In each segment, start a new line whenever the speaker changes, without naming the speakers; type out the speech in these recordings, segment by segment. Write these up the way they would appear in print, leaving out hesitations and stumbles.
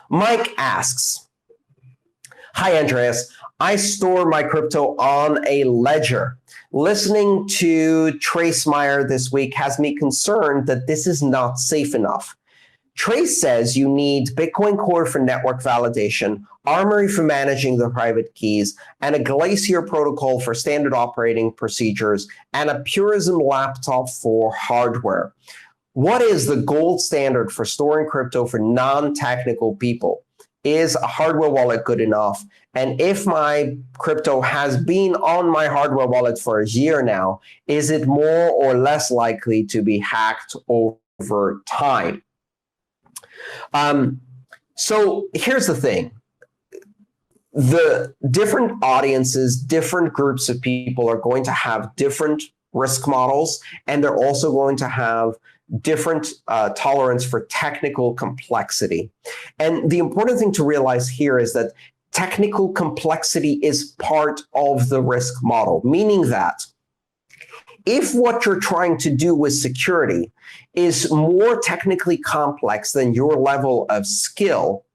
Mike asks, hi, Andreas. I store my crypto on a ledger. Listening to Trace Meyer this week has me concerned that this is not safe enough. Trace says you need Bitcoin Core for network validation, Armory for managing the private keys, and a Glacier protocol for standard operating procedures, and a Purism laptop for hardware. What is the gold standard for storing crypto for non-technical people? Is a hardware wallet good enough? And if my crypto has been on my hardware wallet for a year now, is it more or less likely to be hacked over time? So here's the thing. The different audiences, different groups of people are going to have different risk models, and they're also going to have different tolerance for technical complexity. And the important thing to realize here is that technical complexity is part of the risk model, meaning that if what you're trying to do with security is more technically complex than your level of skill,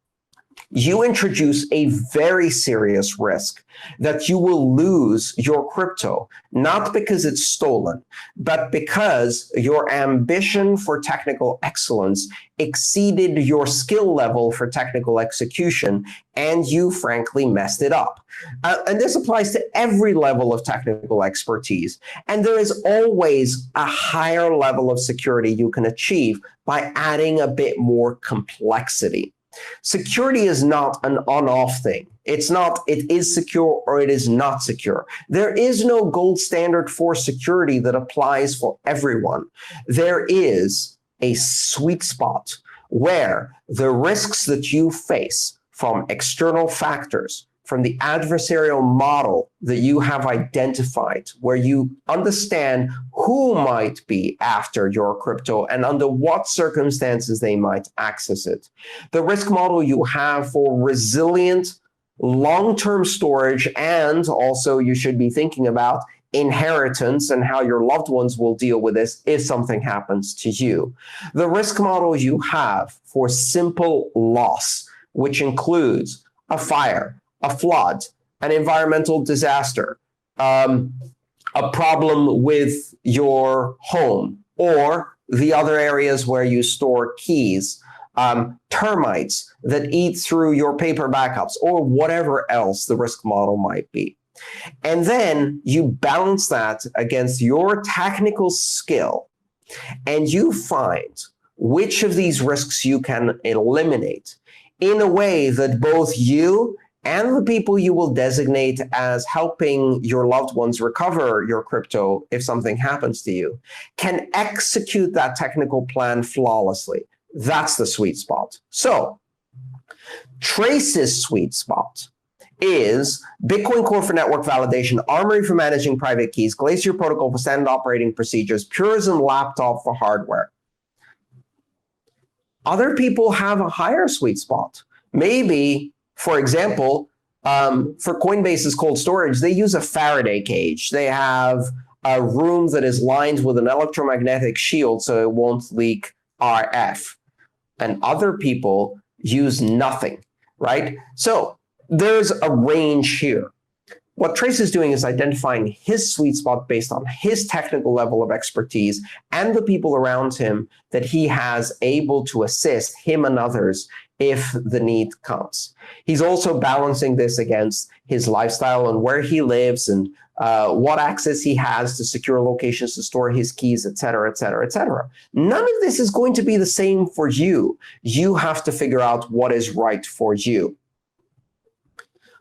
you introduce a very serious risk that you will lose your crypto, not because it's stolen, but because your ambition for technical excellence exceeded your skill level for technical execution, and you frankly messed it up. And this applies to every level of technical expertise. And there is always a higher level of security you can achieve by adding a bit more complexity. Security is not an on-off thing. It's not, it is secure or it is not secure. There is no gold standard for security that applies for everyone. There is a sweet spot where the risks that you face from external factors, from the adversarial model that you have identified, where you understand who might be after your crypto and under what circumstances they might access it. The risk model you have for resilient long-term storage, and also you should be thinking about inheritance and how your loved ones will deal with this if something happens to you. The risk model you have for simple loss, which includes a fire, a flood, an environmental disaster, a problem with your home, or the other areas where you store keys, termites that eat through your paper backups, or whatever else the risk model might be. And then you balance that against your technical skill, and you find which of these risks you can eliminate in a way that both you and the people you will designate as helping your loved ones recover your crypto if something happens to you can execute that technical plan flawlessly. That's the sweet spot. So Trace's sweet spot is Bitcoin Core for network validation, Armory for managing private keys, Glacier protocol for standard operating procedures, Purism laptop for hardware. Other people have a higher sweet spot. Maybe, for example, for Coinbase's cold storage, they use a Faraday cage. They have a room that is lined with an electromagnetic shield so it won't leak RF. And other people use nothing, right? So there's a range here. What Trace is doing is identifying his sweet spot based on his technical level of expertise and the people around him that he has able to assist him and others if the need comes. He's also balancing this against his lifestyle and where he lives and what access he has to secure locations to store his keys, et cetera, et cetera, et cetera. None of this is going to be the same for you. You have to figure out what is right for you.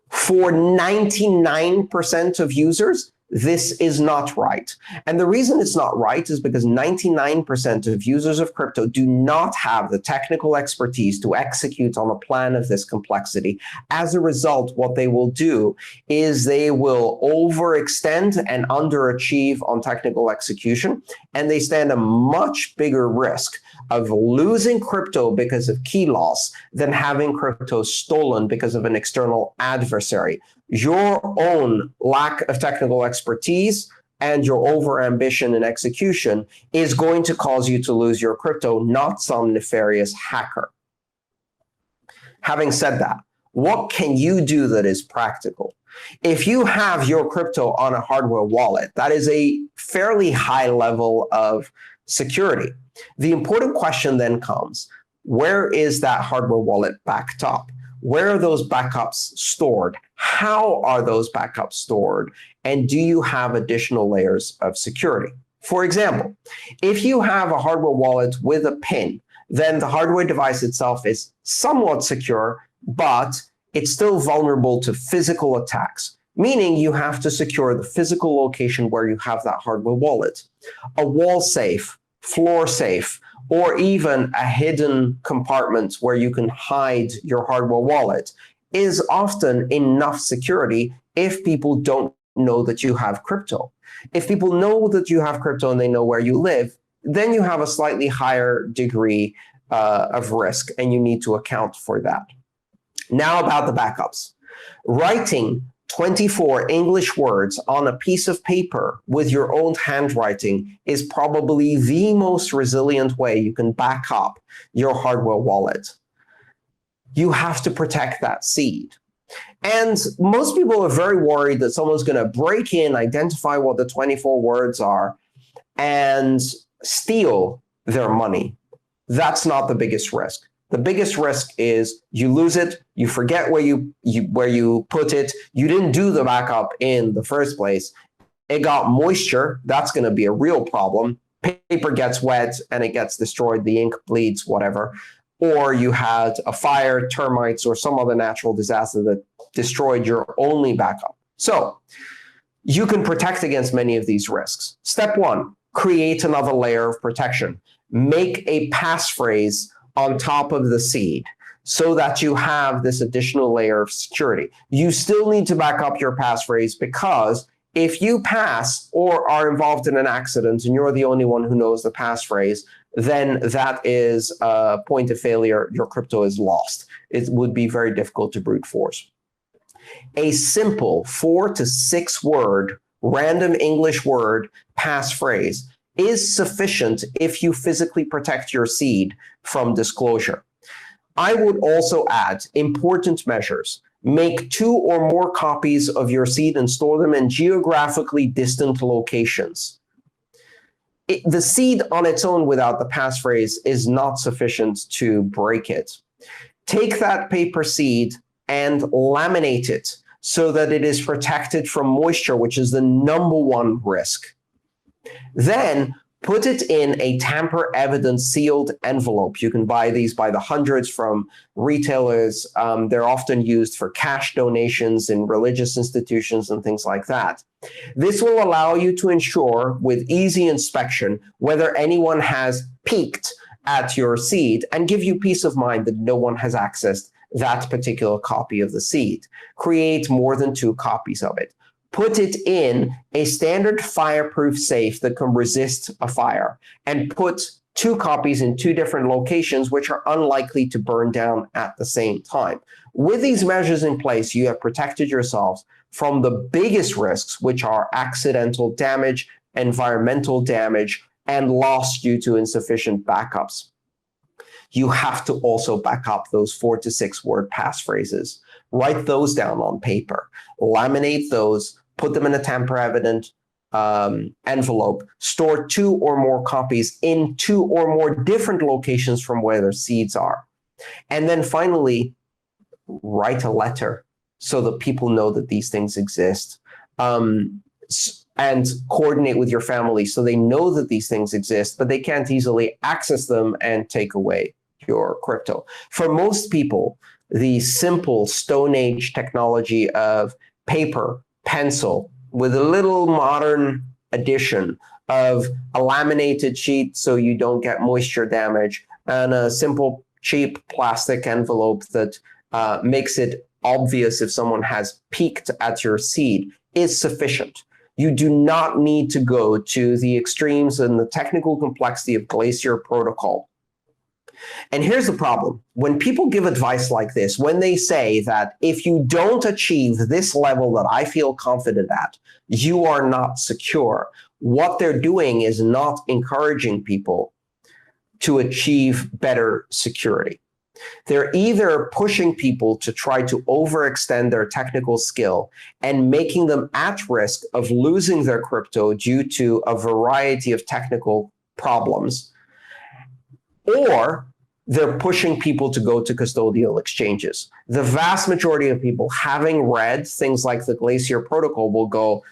For 99% of users, this is not right. And the reason it's not right is because 99% of users of crypto do not have the technical expertise to execute on a plan of this complexity. As a result, what they will do is they will overextend and underachieve on technical execution, and they stand a much bigger risk of losing crypto because of key loss than having crypto stolen because of an external adversary. Your own lack of technical expertise and your overambition in execution is going to cause you to lose your crypto, not some nefarious hacker. Having said that, what can you do that is practical? If you have your crypto on a hardware wallet, that is a fairly high level of security. The important question then comes, where is that hardware wallet backed up? Where are those backups stored? How are those backups stored? And do you have additional layers of security? For example, if you have a hardware wallet with a PIN, then the hardware device itself is somewhat secure, but it's still vulnerable to physical attacks, meaning you have to secure the physical location where you have that hardware wallet. A wall safe, floor safe, or even a hidden compartment where you can hide your hardware wallet is often enough security if people don't know that you have crypto. If people know that you have crypto and they know where you live, then you have a slightly higher degree of risk, and you need to account for that. Now about the backups. Writing 24 English words on a piece of paper with your own handwriting is probably the most resilient way you can back up your hardware wallet. You have to protect that seed. And most people are very worried that someone's going to break in, identify what the 24 words are, and steal their money. That's not the biggest risk. The biggest risk is you lose it, you forget where you put it, you didn't do the backup in the first place, it got moisture, that's going to be a real problem. Paper gets wet and it gets destroyed, the ink bleeds, whatever. Or you had a fire, termites, or some other natural disaster that destroyed your only backup. So you can protect against many of these risks. Step one, create another layer of protection. Make a passphrase on top of the seed so that you have this additional layer of security. You still need to back up your passphrase, because if you pass or are involved in an accident and you're the only one who knows the passphrase, then that is a point of failure. Your crypto is lost. It would be very difficult to brute force. A simple 4 to 6 word random English word passphrase is sufficient if you physically protect your seed from disclosure. I would also add important measures. Make 2 or more copies of your seed and store them in geographically distant locations. The seed on its own without the passphrase is not sufficient to break it. Take that paper seed and laminate it so that it is protected from moisture, which is the #1 risk. Then put it in a tamper-evident sealed envelope. You can buy these by the hundreds from retailers. They're often used for cash donations in religious institutions and things like that. This will allow you to ensure with easy inspection whether anyone has peeked at your seed and give you peace of mind that no one has accessed that particular copy of the seed. Create more than 2 copies of it. Put it in a standard fireproof safe that can resist a fire, and put 2 copies in 2 different locations which are unlikely to burn down at the same time. With these measures in place, you have protected yourselves from the biggest risks, which are accidental damage, environmental damage, and loss due to insufficient backups. You have to also back up those 4 to 6 word passphrases. Write those down on paper, laminate those, put them in a tamper-evident envelope, store 2 or more copies in 2 or more different locations from where their seeds are. And then finally, write a letter so that people know that these things exist, and coordinate with your family so they know that these things exist, but they can't easily access them and take away your crypto. For most people, the simple Stone Age technology of paper, pencil, with a little modern addition of a laminated sheet so you don't get moisture damage, and a simple, cheap plastic envelope that makes it obvious if someone has peeked at your seed, is sufficient. You do not need to go to the extremes and the technical complexity of Glacier protocol. And here's the problem. When people give advice like this, when they say that if you don't achieve this level that I feel confident at, you are not secure, what they're doing is not encouraging people to achieve better security. They're either pushing people to try to overextend their technical skill and making them at risk of losing their crypto due to a variety of technical problems, or they're pushing people to go to custodial exchanges. The vast majority of people, having read things like the Glacier protocol, will go,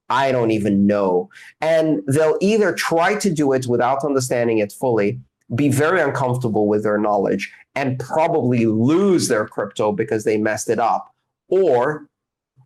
I don't even know. And they'll either try to do it without understanding it fully, be very uncomfortable with their knowledge, and probably lose their crypto because they messed it up, or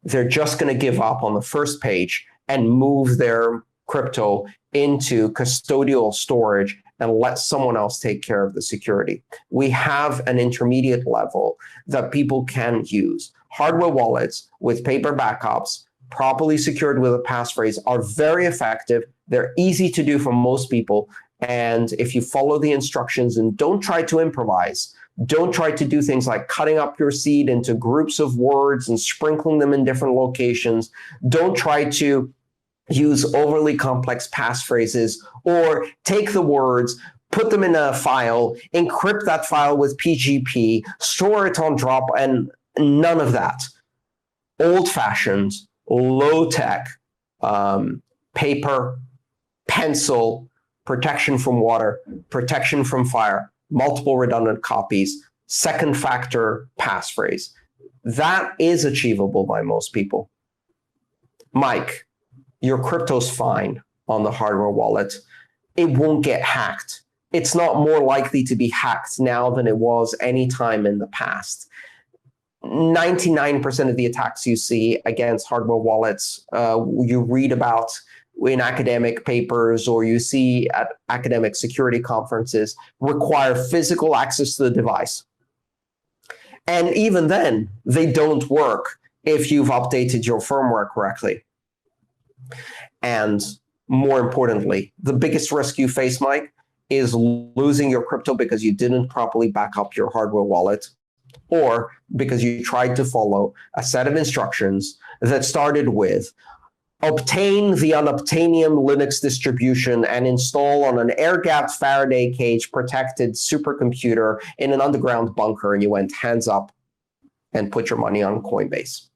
they're just going to give up on the first page and move their crypto into custodial storage and let someone else take care of the security. We have an intermediate level that people can use. Hardware wallets with paper backups, properly secured with a passphrase, are very effective. They're easy to do for most people. And if you follow the instructions and don't try to improvise, don't try to do things like cutting up your seed into groups of words and sprinkling them in different locations. Don't try to use overly complex passphrases, or take the words, put them in a file, encrypt that file with PGP, store it on Drop, and none of that. Old-fashioned, low-tech, paper, pencil, protection from water, protection from fire, multiple redundant copies, second factor passphrase. That is achievable by most people. Mike, your crypto's fine on the hardware wallet. It won't get hacked. It's not more likely to be hacked now than it was any time in the past. 99% of the attacks you see against hardware wallets, you read about in academic papers or you see at academic security conferences, require physical access to the device. And even then, they don't work if you've updated your firmware correctly. And more importantly, the biggest risk you face, Mike, is losing your crypto because you didn't properly back up your hardware wallet, or because you tried to follow a set of instructions that started with obtain the Unobtainium Linux distribution and install on an air-gapped Faraday cage protected supercomputer in an underground bunker, and you went hands up and put your money on Coinbase.